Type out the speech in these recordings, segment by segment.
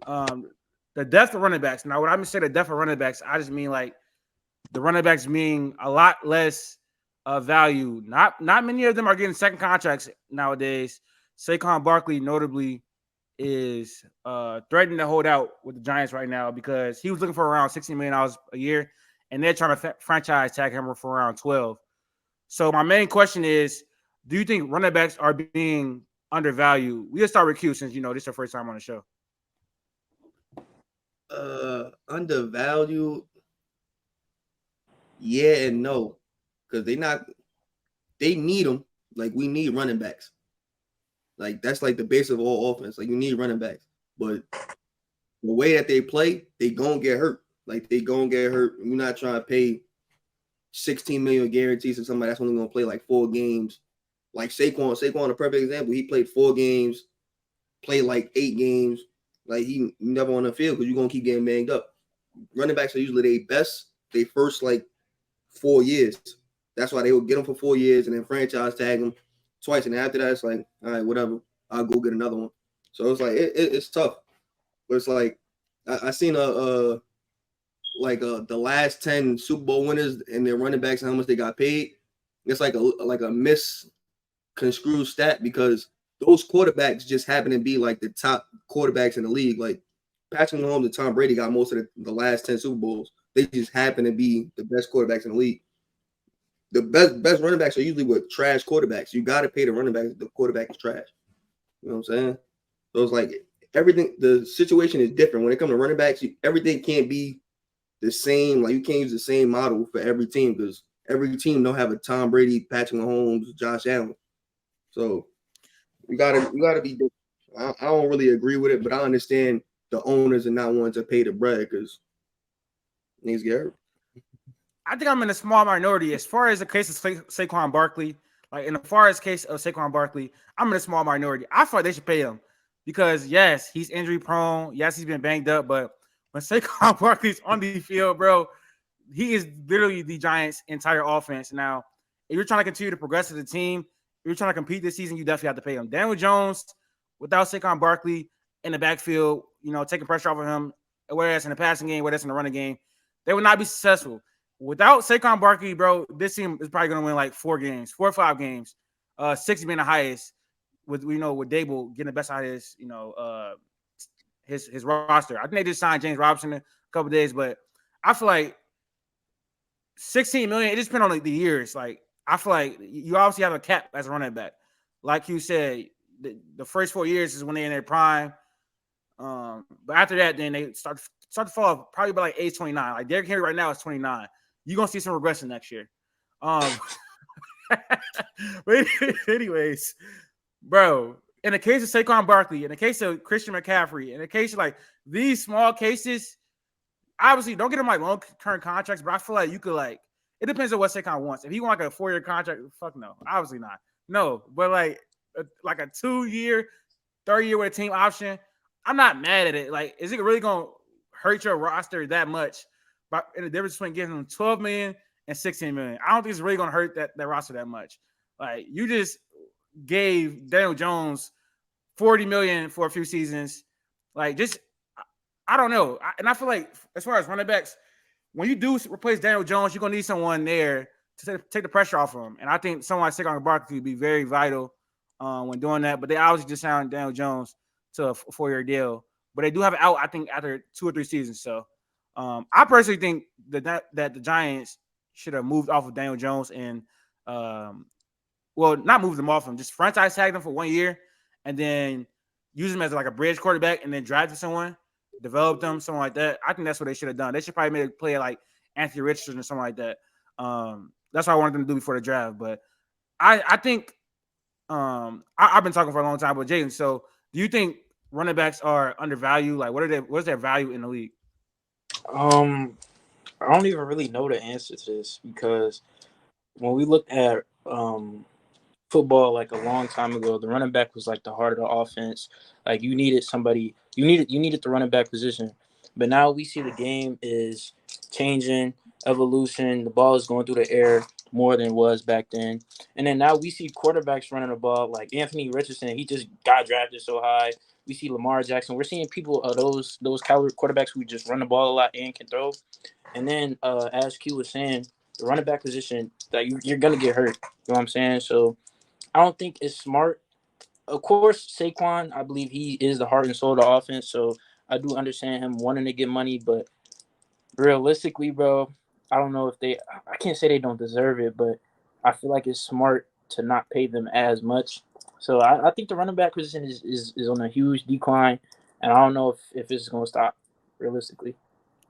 the depth of running backs. Now, when I say the depth of running backs, I just mean like the running backs being a lot less value. Not many of them are getting second contracts nowadays. Saquon Barkley, notably, is threatening to hold out with the Giants right now because he was looking for around $16 million a year, and they're trying to franchise tag him for around 12. So my main question is, do you think running backs are being undervalued? We'll start with Q since this is your first time on the show. Undervalued, yeah and no, because they need them. Like we need running backs. Like that's like the base of all offense. Like you need running backs, but the way that they play, they gonna get hurt. Like they gonna get hurt. You're not trying to pay 16 million guarantees to somebody that's only gonna play like 4 games. Like Saquon, a perfect example. He played 4 games, played like 8 games. Like he never on the field because you're gonna keep getting banged up. Running backs are usually they best they first like 4 years. That's why they will get them for 4 years and then franchise tag them twice. And after that, it's like, all right, whatever. I'll go get another one. So it's like it's tough. But it's like I seen the last 10 Super Bowl winners and their running backs and how much they got paid. It's like a misconstrued stat because those quarterbacks just happen to be like the top quarterbacks in the league. Like Patrick Mahomes and Tom Brady got most of the last 10 Super Bowls. They just happen to be the best quarterbacks in the league. The best running backs are usually with trash quarterbacks. You got to pay the running back. The quarterback is trash. You know what I'm saying? So it's like everything. The situation is different when it comes to running backs. Everything can't be the same. Like you can't use the same model for every team because every team don't have a Tom Brady, Patrick Mahomes, Josh Allen. So you gotta be different. I don't really agree with it, but I understand the owners are not wanting to pay the bread because niggas get hurt. I think I'm in a small minority as far as the case of Saquon Barkley. Like in the far as case of Saquon Barkley, I'm in a small minority. I feel like they should pay him because yes, he's injury prone. Yes, he's been banged up, but when Saquon Barkley's on the field, bro, he is literally the Giants' entire offense. Now, if you're trying to continue to progress as a team, if you're trying to compete this season, you definitely have to pay him. Daniel Jones, without Saquon Barkley in the backfield, taking pressure off of him, whether it's in the passing game, whether it's in the running game, they would not be successful. Without Saquon Barkley, bro, this team is probably going to win like 4 games, 4 or 5 games, 6 being the highest. With Dable getting the best out of his roster. I think they just signed James Robinson a couple of days, but I feel like 16 million. It just depends on like the years. Like I feel like you obviously have a cap as a running back. Like you said, the first 4 years is when they're in their prime. But after that, then they start to fall off probably by like age 29. Like Derrick Henry right now is 29. You're gonna see some regression next year. But anyways, bro, in the case of Saquon Barkley, in the case of Christian McCaffrey, in the case of like these small cases, obviously don't get them like long-term contracts, but I feel like you could like it depends on what Saquon wants. If he want like a 4-year contract, fuck no, obviously not. No, but like a 2-year, 3-year with a team option, I'm not mad at it. Like, is it really gonna hurt your roster that much? But in the difference between giving them 12 million and 16 million, I don't think it's really gonna hurt that roster that much. Like, you just gave Daniel Jones 40 million for a few seasons. Like, just I don't know. And I feel like as far as running backs, when you do replace Daniel Jones, you're gonna need someone there to take the pressure off of him. And I think someone like Saquon Barkley would be very vital when doing that. But they obviously just signed Daniel Jones to a 4-year deal. But they do have it out, I think, after 2 or 3 seasons. So I personally think that the Giants should have moved off of Daniel Jones and not moved them off him, just franchise tag them for 1 year and then use them as like a bridge quarterback and then draft someone, develop them, something like that. I think that's what they should have done. They should probably make a play like Anthony Richardson or something like that. That's what I wanted them to do before the draft. But I think I've been talking for a long time with Jaden. So do you think running backs are undervalued? Like, what's their value in the league? I don't even really know the answer to this because when we looked at football like a long time ago, the running back was like the heart of the offense. Like you needed somebody, you needed the running back position. But now we see the game is changing, evolution. The ball is going through the air more than it was back then. And then now we see quarterbacks running the ball like Anthony Richardson. He just got drafted so high. We see Lamar Jackson. We're seeing people those caliber quarterbacks who just run the ball a lot and can throw. And then as Q was saying, the running back position that you're gonna get hurt. You know what I'm saying? So I don't think it's smart. Of course, Saquon, I believe he is the heart and soul of the offense. So I do understand him wanting to get money, but realistically, bro, I don't know if I can't say they don't deserve it, but I feel like it's smart to not pay them as much. So I think the running back position is on a huge decline, and I don't know if it's going to stop realistically.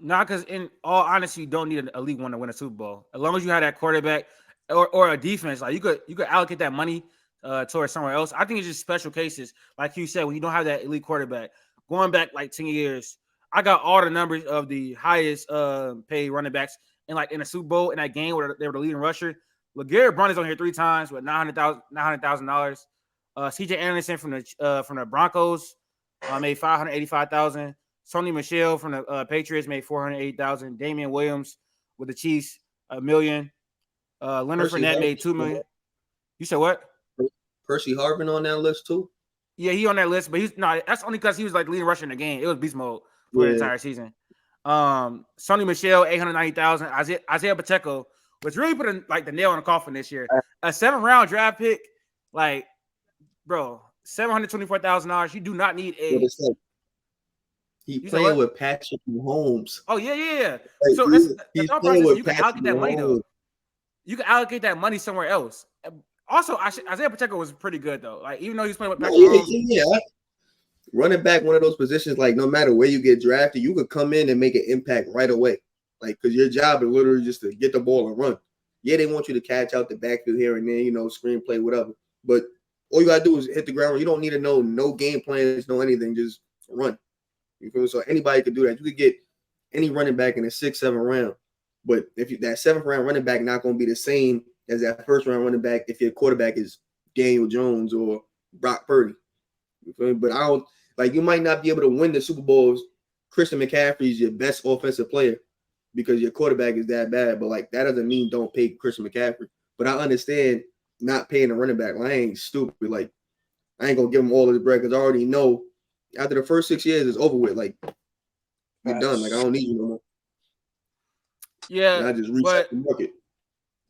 Not because, in all honesty, you don't need a League One to win a Super Bowl. As long as you have that quarterback or a defense, like you could allocate that money towards somewhere else. I think it's just special cases, like you said, when you don't have that elite quarterback. Going back like 10 years, I got all the numbers of the highest paid running backs in a Super Bowl in that game where they were the leading rusher. LeGarrette Blount is on here 3 times with $900,000. C.J. Anderson from the Broncos made $585,000. Sony Michel from the Patriots made $408,000. Damian Williams with the Chiefs $1 million. Leonard Fournette made $2 million. You said what? Percy Harvin on that list too. Yeah, he on that list, but he's not. That's only because he was like leading rusher in the game. It was beast mode for the entire season. Sony Michel $890,000. Isaiah Pacheco, which really put the nail in the coffin this year. A 7th round draft pick, like, bro, $724,000. You do not need a. He playing with Patrick Mahomes. Oh yeah. Like, So he's playing with you can allocate that money though. You can allocate that money somewhere else. Also, Isaiah Pacheco was pretty good though. Like, even though he's playing with Patrick Mahomes, yeah. Running back, one of those positions, like no matter where you get drafted, you could come in and make an impact right away. Like, because your job is literally just to get the ball and run. Yeah, they want you to catch out the backfield here and then, screenplay, whatever. But all you gotta do is hit the ground. You don't need to know no game plans, no anything. Just run. You feel me? So anybody could do that. You could get any running back in the 6th, 7th round. But if that 7th round running back not going to be the same as that 1st round running back if your quarterback is Daniel Jones or Brock Purdy. You feel me? But I don't you might not be able to win the Super Bowls. Christian McCaffrey is your best offensive player because your quarterback is that bad. But that doesn't mean don't pay Christian McCaffrey. But I understand not paying a running back. I ain't stupid. I ain't gonna give him all of the bread because I already know after the first 6 years it's over with. You're done. I don't need you no more. Yeah, and I just reset the market.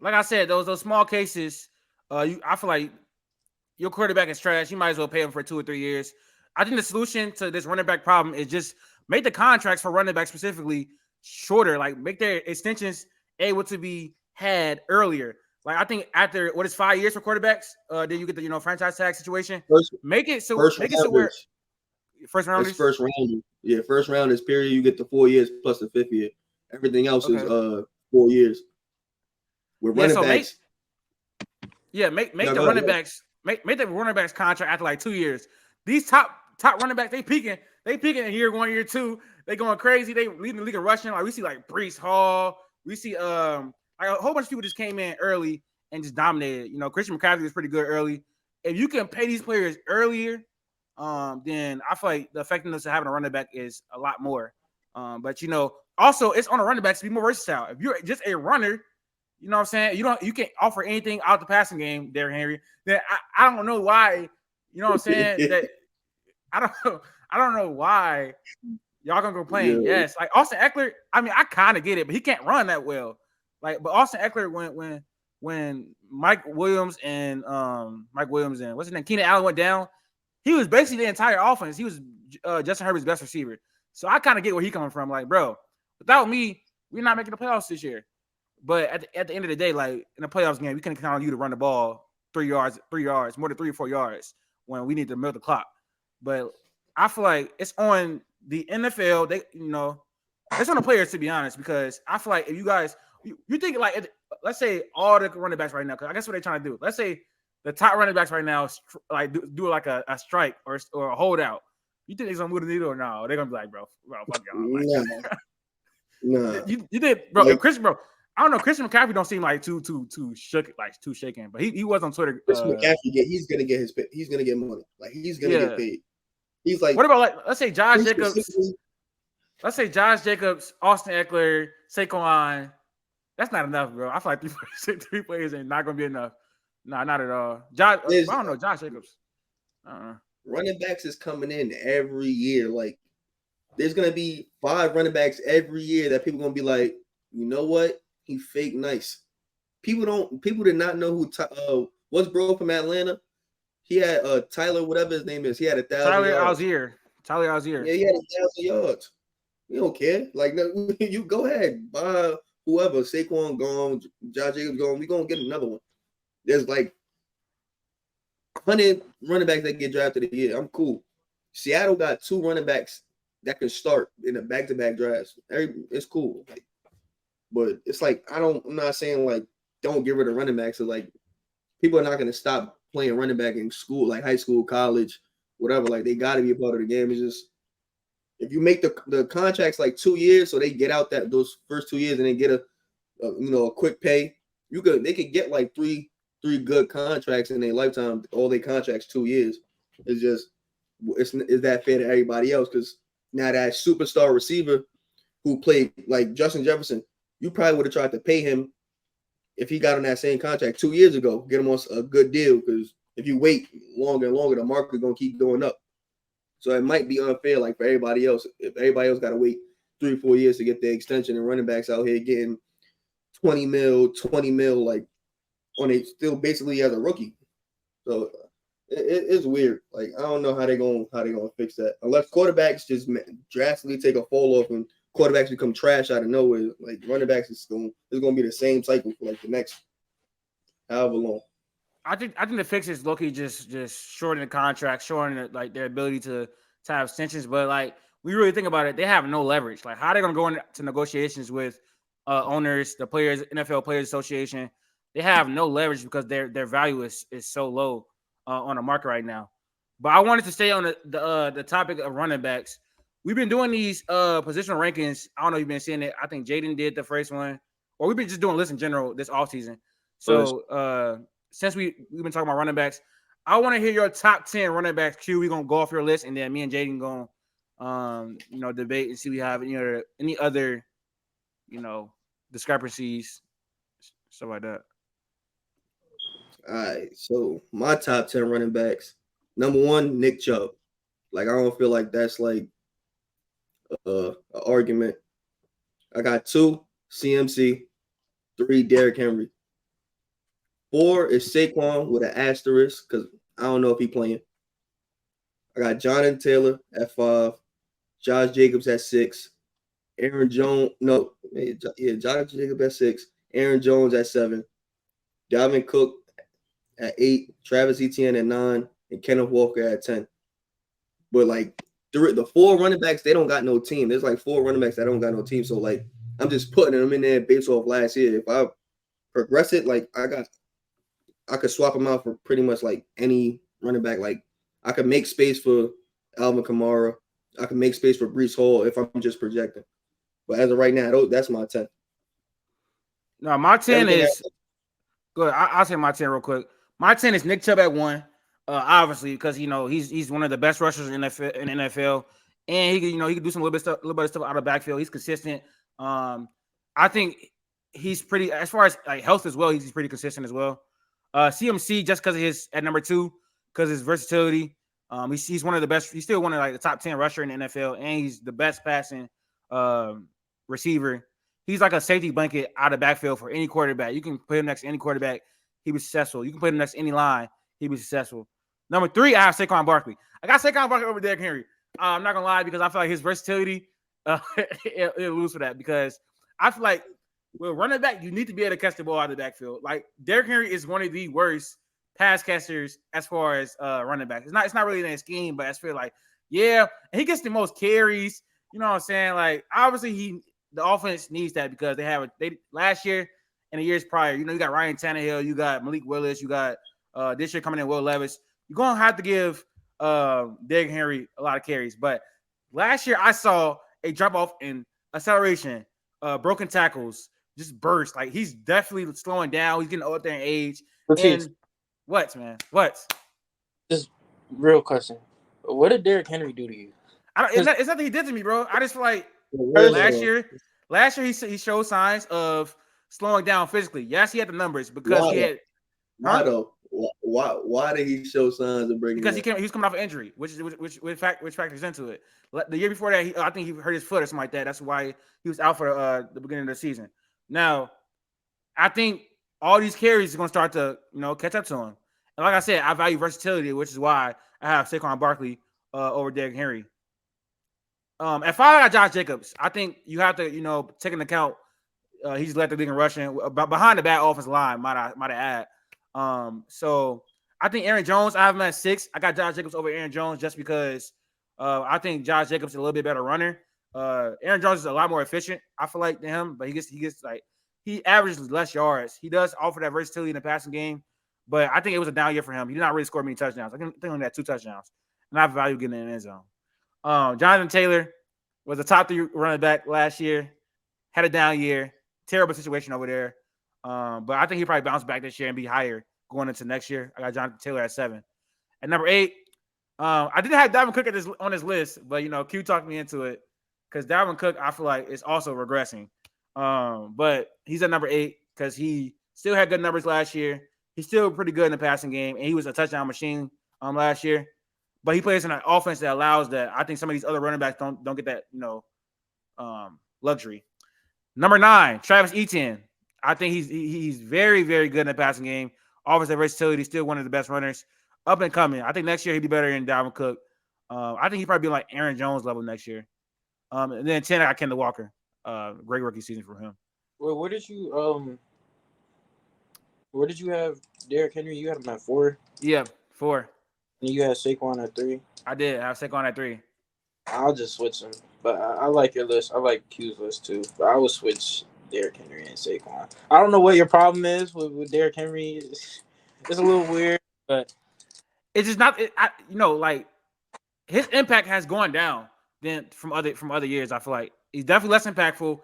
Like I said, those small cases, I feel like your quarterback is trash. You might as well pay him for 2 or 3 years. I think the solution to this running back problem is just make the contracts for running back specifically shorter. Make their extensions able to be had earlier. I think after 5 years for quarterbacks, then you get the franchise tag situation. Make it so where first rounders. First round, yeah. First round is period. You get the 4 years plus the 5th year. Everything else is 4 years. With running backs, make the running backs make the running backs contract after 2 years. These top running backs, they peaking in year 1, year 2. They going crazy. They leading the league in rushing. We see Breece Hall. We see a whole bunch of people just came in early and just dominated. Christian McCaffrey was pretty good early. If you can pay these players earlier, then I feel like the effectiveness of having a running back is a lot more. But also it's on the running backs to be more versatile. If you're just a runner, you know what I'm saying? You can't offer anything out the passing game, Derrick Henry. Then I don't know why. You know what I'm saying? That I don't know why y'all gonna complain. Yeah. Yes, Austin Eckler. I mean, I kind of get it, but he can't run that well. But Austin Eckler when Mike Williams and what's his name, Keenan Allen went down, he was basically the entire offense. He was Justin Herbert's best receiver. So I kind of get where he's coming from. Bro, without me, we're not making the playoffs this year. But at the end of the day, in the playoffs game, we can count on you to run the ball 3 yards, more than 3 or 4 yards when we need to milk the clock. But I feel like it's on the NFL. It's on the players, to be honest, because I feel like if you guys, you think let's say all the running backs right now, because I guess what they're trying to do. Let's say the top running backs right now do a strike or a holdout. You think they're gonna move the needle or no? They're gonna be bro, fuck y'all. Nah. You did, bro. Christian, bro. I don't know. Christian McCaffrey don't seem too shaken, but he was on Twitter. Christian McCaffrey, he's gonna get he's gonna get money. He's gonna get paid. He's what about let's say Josh Jacobs? Let's say Josh Jacobs, Austin Eckler, Saquon. That's not enough, bro. I feel like three players ain't not gonna be enough. Nah, not at all. I don't know Josh Jacobs. running backs is coming in every year. Like, there's gonna be 5 running backs every year that people gonna be like, you know what? He fake nice. People did not know what's bro from Atlanta. He had Tyler, whatever his name is. He had 1,000 yards. Tyler Algier. Yeah, he had 1,000 yards. We don't care. Like, no, you go ahead, buy whoever. Saquon gone, Josh Jacobs gone. We gonna get another one. There's like 100 running backs that get drafted a year. I'm cool. Seattle got 2 running backs that can start in a back-to-back drafts. It's cool. Like, but it's like I'm not saying like don't get rid of running backs. So like people are not gonna stop playing running back in school, like high school, college, whatever. Like they got to be a part of the game. It's just if you make the contracts like 2 years, so they get out those first 2 years and then get a quick pay. They could get like three good contracts in their lifetime. All their contracts 2 years. It's just is that fair to everybody else? Because now that superstar receiver who played like Justin Jefferson, you probably would have tried to pay him if he got on that same contract 2 years ago. Get him on a good deal because if you wait longer and longer, the market is gonna keep going up. So it might be unfair, like for everybody else. If everybody else got to wait 3 or 4 years to get the extension, and running backs out here getting 20 mil, like on a still basically as a rookie. So it's weird. Like I don't know how they're gonna fix that unless quarterbacks just drastically take a fall off and quarterbacks become trash out of nowhere. Like running backs it's gonna be the same cycle for like the next however long. I think the fix is low-key just shortening the contract, shortening like their ability to have extensions. But like we really think about it, they have no leverage. Like how are they gonna go into negotiations with owners, the players, NFL Players Association? They have no leverage because their value is so low on the market right now. But I wanted to stay on the topic of running backs. We've been doing these positional rankings. I don't know if you've been seeing it. I think Jaden did the first one, or we've been just doing lists in general this offseason. So since we've been talking about running backs, I want to hear your top 10 running backs. Q, we're gonna go off your list, and then me and Jaden gonna debate and see if we have any other discrepancies, stuff like that. All right, so my top 10 running backs. Number 1, Nick Chubb. Like I don't feel like that's like an argument. I got 2, CMC. 3, Derrick Henry. 4 is Saquon with an asterisk because I don't know if he's playing. I got Jonathan Taylor at 5, Josh Jacobs at 6, Aaron Jones. No, Jonathan Jacobs at 6, Aaron Jones at 7, Dalvin Cook at 8, Travis Etienne at 9, and Kenneth Walker at 10. But like the 4 running backs, they don't got no team. There's like 4 running backs that don't got no team. So like I'm just putting them in there based off last year. If I progress it, like I could swap them out for pretty much like any running back. Like I could make space for Alvin Kamara. I can make space for Breece Hall if I'm just projecting. But as of right now, that's my 10. No, my 10 is good. I'll say my 10 real quick. My 10 is Nick Chubb at 1. Obviously, because he's one of the best rushers in NFL, and he can do some little bit of stuff out of the backfield. He's consistent. I think he's pretty, as far as like health as well, he's pretty consistent as well. CMC just because of his at number 2, because his versatility. He's one of the best. He's still one of like the top 10 rusher in the NFL, and he's the best passing receiver. He's like a safety blanket out of backfield for any quarterback. You can put him next to any quarterback, he was successful. You can put him next to any line, he was successful. Number 3, I have Saquon Barkley. I got Saquon Barkley over Derrick Henry. I'm not gonna lie because I feel like his versatility it'll lose for that because I feel like with running back, you need to be able to catch the ball out of the backfield. Like Derrick Henry is one of the worst pass catchers as far as running back. It's not really in his scheme, but I feel like and he gets the most carries. You know what I'm saying? Like obviously the offense needs that because they last year and the years prior. You got Ryan Tannehill, you got Malik Willis, you got this year coming in Will Levis. You're gonna have to give Derrick Henry a lot of carries. But last year I saw a drop off in acceleration, broken tackles, just burst. Like he's definitely slowing down. He's getting up there in age. And what, man? What? Just real question. What did Derrick Henry do to you? It's nothing he did to me, bro. I just feel like last year he showed signs of slowing down physically. Yes, he had the numbers because he had. Why did he show signs of breaking? Because that? he was coming off an injury, which factors into it. The year before that, I think he hurt his foot or something like that. That's why he was out for the beginning of the season. Now, I think all these carries are going to start to catch up to him. And like I said, I value versatility, which is why I have Saquon Barkley over Derrick Henry. At 5, I got Josh Jacobs. I think you have to take into account he's led the league in rushing behind the bad offensive line. Might I add? So I think Aaron Jones, I have him at 6. I got Josh Jacobs over Aaron Jones just because I think Josh Jacobs is a little bit better runner. Aaron Jones is a lot more efficient, I feel like, than him, but he averages less yards. He does offer that versatility in the passing game, but I think it was a down year for him. He did not really score many touchdowns. I think he only had 2 touchdowns, and I value getting in the end zone. Jonathan Taylor was a top 3 running back last year, had a down year, terrible situation over there. But I think he probably bounced back this year and be higher going into next year. I got Jonathan Taylor at 7. At number 8, I didn't have Dalvin Cook on this list, but Q talked me into it because Dalvin Cook, I feel like, is also regressing. But he's at number 8 because he still had good numbers last year. He's still pretty good in the passing game, and he was a touchdown machine last year. But he plays in an offense that allows that. I think some of these other running backs don't get that luxury. Number 9, Travis Etienne. I think he's very, very good in the passing game. Offensive versatility, still one of the best runners. Up and coming. I think next year he'd be better than Dalvin Cook. I think he'd probably be like Aaron Jones level next year. And then 10, I got Kendall Walker. Great rookie season for him. Well, where did you have Derrick Henry? You had him at 4. Yeah, 4. And you had Saquon at 3. I did. I have Saquon at 3. I'll just switch them. But I like your list. I like Q's list too. But I would switch Derrick Henry and Saquon. I don't know what your problem is with Derrick Henry. It's a little weird, but it's just not. Like his impact has gone down than from other years. I feel like he's definitely less impactful.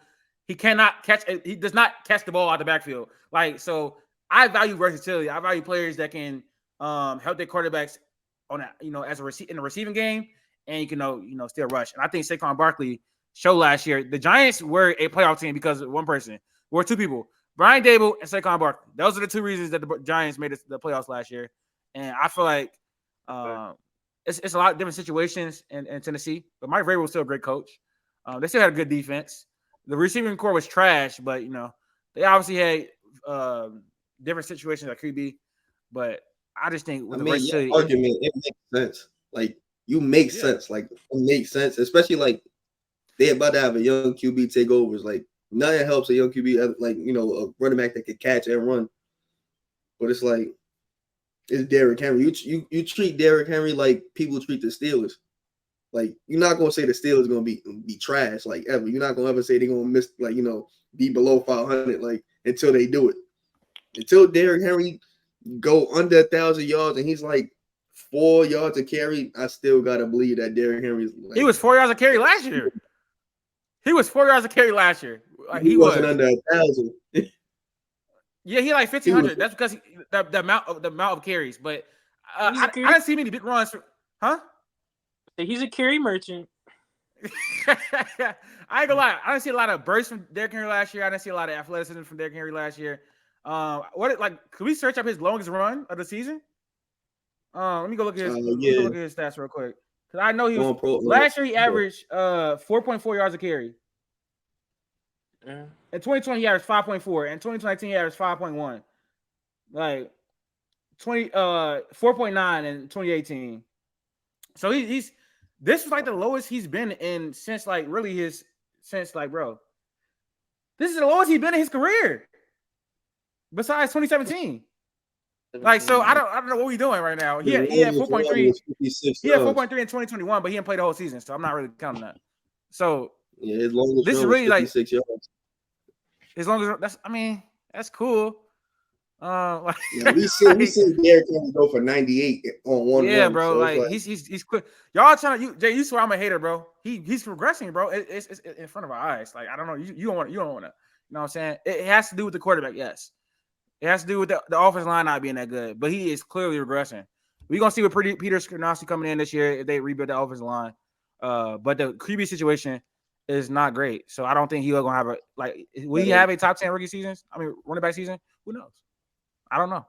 He cannot catch. He does not catch the ball out the backfield. So I value versatility. I value players that can help their quarterbacks on in the receiving game, and you can still rush. And I think Saquon Barkley showed last year the Giants were a playoff team because of one person. Were 2 people, Brian Dable and Saquon Barkley. Those are the 2 reasons that the Giants made the playoffs last year. And I feel like it's a lot of different situations in Tennessee. But Mike Vrabel was still a great coach. They still had a good defense. The receiving core was trash, but they obviously had different situations that could be. But I just think with the versatility, argument, it makes sense. Like you make sense. Like it makes sense, especially like they about to have a young QB take over. It's like nothing helps a young QB like a running back that can catch and run. But it's like it's Derrick Henry. You treat Derrick Henry like people treat the Steelers. Like you're not gonna say the Steelers gonna be trash like ever. You're not gonna ever say they're gonna miss be below 500 like until they do it. Until Derrick Henry go under 1,000 yards and he's like 4 yards a carry, I still gotta believe that Derrick Henry's. He was 4 yards a carry last year. He was 4 yards a carry last year. He wasn't under 1,000. Yeah, he had like 1,500. That's because the amount of carries. But I didn't see many big runs. Huh? He's a carry merchant. I ain't gonna lie. I didn't see a lot of bursts from Derrick Henry last year. I didn't see a lot of athleticism from Derrick Henry last year. Could we search up his longest run of the season? Let me go look at his stats real quick. Because I know he was last year he averaged 4.4 yards a carry. Yeah. In 2020, he averaged 5.4. In 2019, he averaged 5.1. Like 4.9 in 2018. So he's this is like the lowest he's been in since bro. This is the lowest he's been in his career. Besides 2017. Like, so I don't know what we're doing right now. He had 4.3. He had 4.3 in 2021, but he didn't play the whole season, so I'm not really counting that. So his longest this is really like 56 yards. As long as that's cool. We see Derrick Henry go for 98 on one. Yeah, run, bro. so like he's quick. Y'all trying to Jay, you swear I'm a hater, bro. He's progressing, bro. It's in front of our eyes. Like I don't know. You don't want to. You know what I'm saying? It has to do with the quarterback. Yes, it has to do with the offensive line not being that good. But he is clearly regressing. We're gonna see with Peter Skrnowski coming in this year if they rebuild the offensive line. But the QB situation is not great. So I don't think he's gonna have will he have a top 10 rookie seasons? I mean, running back season? Who knows? I don't know.